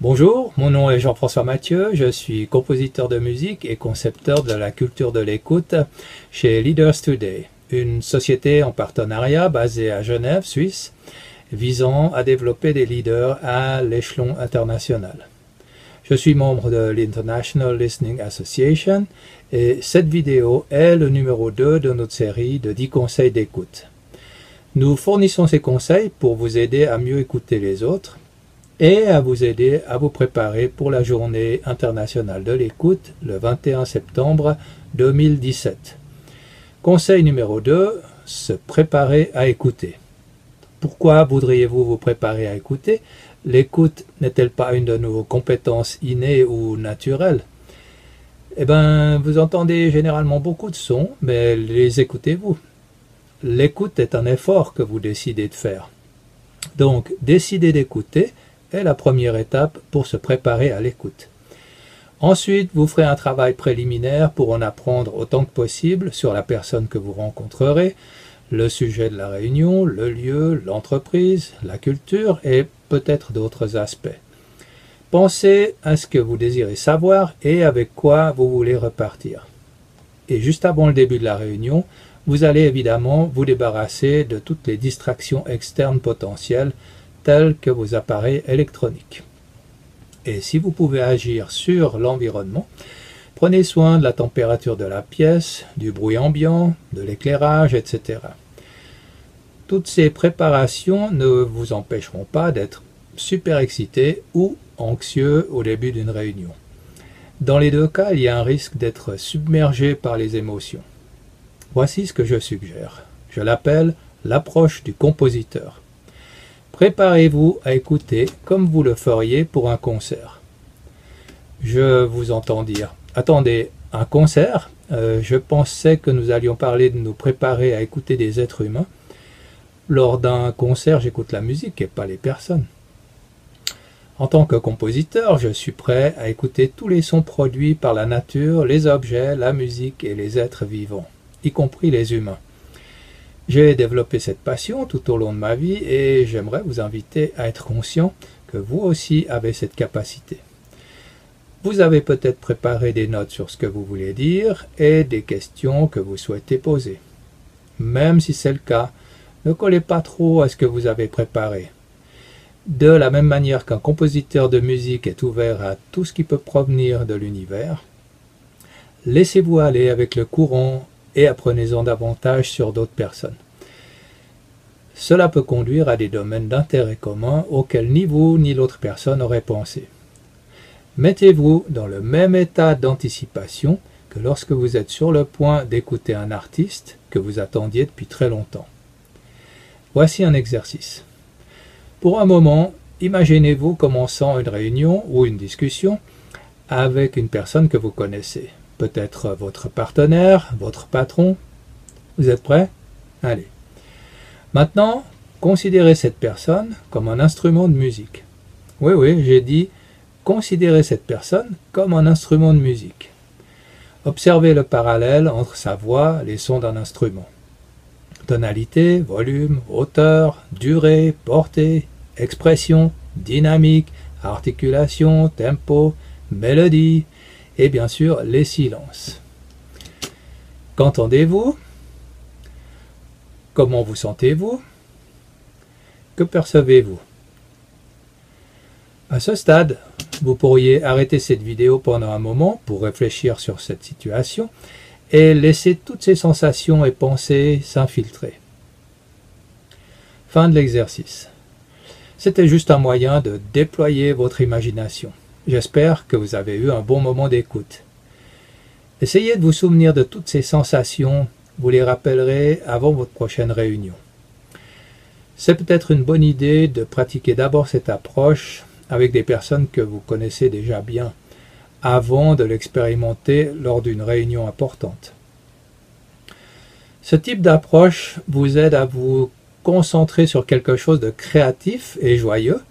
Bonjour, mon nom est Jean-François Mathieu, je suis compositeur de musique et concepteur de la culture de l'écoute chez Leaders Today, une société en partenariat basée à Genève, Suisse, visant à développer des leaders à l'échelon international. Je suis membre de l'International Listening Association et cette vidéo est le numéro 2 de notre série de 10 conseils d'écoute. Nous fournissons ces conseils pour vous aider à mieux écouter les autres et à vous aider à vous préparer pour la journée internationale de l'écoute le 21 septembre 2017. Conseil numéro 2, se préparer à écouter. Pourquoi voudriez-vous vous préparer à écouter? L'écoute n'est-elle pas une de nos compétences innées ou naturelles? Eh bien, vous entendez généralement beaucoup de sons, mais les écoutez-vous? L'écoute est un effort que vous décidez de faire. Donc, décider d'écouter est la première étape pour se préparer à l'écoute. Ensuite, vous ferez un travail préliminaire pour en apprendre autant que possible sur la personne que vous rencontrerez, le sujet de la réunion, le lieu, l'entreprise, la culture et peut-être d'autres aspects. Pensez à ce que vous désirez savoir et avec quoi vous voulez repartir. Et juste avant le début de la réunion, vous allez évidemment vous débarrasser de toutes les distractions externes potentielles tels que vos appareils électroniques. Et si vous pouvez agir sur l'environnement, prenez soin de la température de la pièce, du bruit ambiant, de l'éclairage, etc. Toutes ces préparations ne vous empêcheront pas d'être super excité ou anxieux au début d'une réunion. Dans les deux cas, il y a un risque d'être submergé par les émotions. Voici ce que je suggère. Je l'appelle l'approche du compositeur. Préparez-vous à écouter comme vous le feriez pour un concert. Je vous entends dire « Attendez, un concert? Je pensais que nous allions parler de nous préparer à écouter des êtres humains. Lors d'un concert, j'écoute la musique et pas les personnes. » En tant que compositeur, je suis prêt à écouter tous les sons produits par la nature, les objets, la musique et les êtres vivants, y compris les humains. J'ai développé cette passion tout au long de ma vie et j'aimerais vous inviter à être conscient que vous aussi avez cette capacité. Vous avez peut-être préparé des notes sur ce que vous voulez dire et des questions que vous souhaitez poser. Même si c'est le cas, ne collez pas trop à ce que vous avez préparé. De la même manière qu'un compositeur de musique est ouvert à tout ce qui peut provenir de l'univers, laissez-vous aller avec le courant et apprenez-en davantage sur d'autres personnes. Cela peut conduire à des domaines d'intérêt commun auxquels ni vous ni l'autre personne n'aurait pensé. Mettez-vous dans le même état d'anticipation que lorsque vous êtes sur le point d'écouter un artiste que vous attendiez depuis très longtemps. Voici un exercice. Pour un moment, imaginez-vous commençant une réunion ou une discussion avec une personne que vous connaissez. Peut-être votre partenaire, votre patron. Vous êtes prêts? Allez. Maintenant, considérez cette personne comme un instrument de musique. Oui, j'ai dit considérez cette personne comme un instrument de musique. Observez le parallèle entre sa voix et les sons d'un instrument. Tonalité, volume, hauteur, durée, portée, expression, dynamique, articulation, tempo, mélodie, et bien sûr les silences. Qu'entendez-vous? Comment vous sentez-vous? Que percevez-vous? À ce stade, vous pourriez arrêter cette vidéo pendant un moment pour réfléchir sur cette situation et laisser toutes ces sensations et pensées s'infiltrer. Fin de l'exercice. C'était juste un moyen de déployer votre imagination. J'espère que vous avez eu un bon moment d'écoute. Essayez de vous souvenir de toutes ces sensations, vous les rappellerez avant votre prochaine réunion. C'est peut-être une bonne idée de pratiquer d'abord cette approche avec des personnes que vous connaissez déjà bien, avant de l'expérimenter lors d'une réunion importante. Ce type d'approche vous aide à vous concentrer sur quelque chose de créatif et joyeux,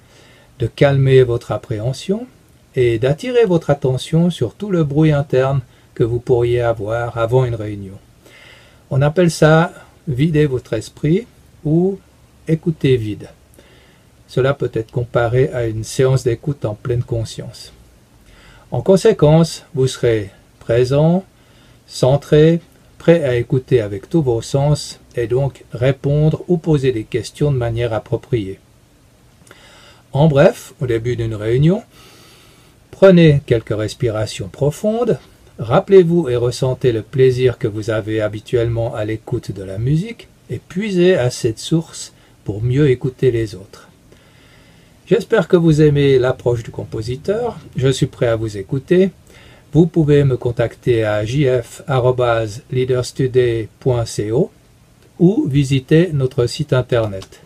de calmer votre appréhension, et d'attirer votre attention sur tout le bruit interne que vous pourriez avoir avant une réunion. On appelle ça vider votre esprit ou écouter vide. Cela peut être comparé à une séance d'écoute en pleine conscience. En conséquence, vous serez présent, centré, prêt à écouter avec tous vos sens et donc répondre ou poser des questions de manière appropriée. En bref, au début d'une réunion, prenez quelques respirations profondes, rappelez-vous et ressentez le plaisir que vous avez habituellement à l'écoute de la musique et puisez à cette source pour mieux écouter les autres. J'espère que vous aimez l'approche du compositeur, je suis prêt à vous écouter. Vous pouvez me contacter à jf@leaderstoday.co ou visiter notre site internet.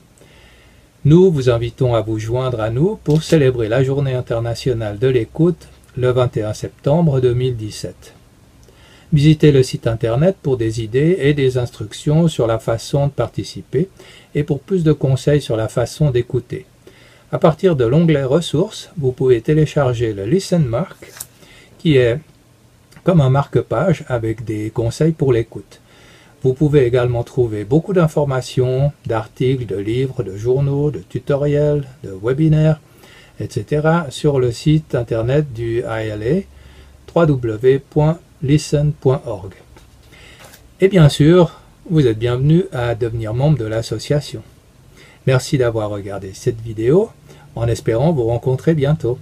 Nous vous invitons à vous joindre à nous pour célébrer la Journée internationale de l'écoute le 21 septembre 2017. Visitez le site internet pour des idées et des instructions sur la façon de participer et pour plus de conseils sur la façon d'écouter. À partir de l'onglet Ressources, vous pouvez télécharger le Listen Mark, qui est comme un marque-page avec des conseils pour l'écoute. Vous pouvez également trouver beaucoup d'informations, d'articles, de livres, de journaux, de tutoriels, de webinaires, etc. sur le site internet du ILA, www.listen.org. Et bien sûr, vous êtes bienvenus à devenir membre de l'association. Merci d'avoir regardé cette vidéo, en espérant vous rencontrer bientôt.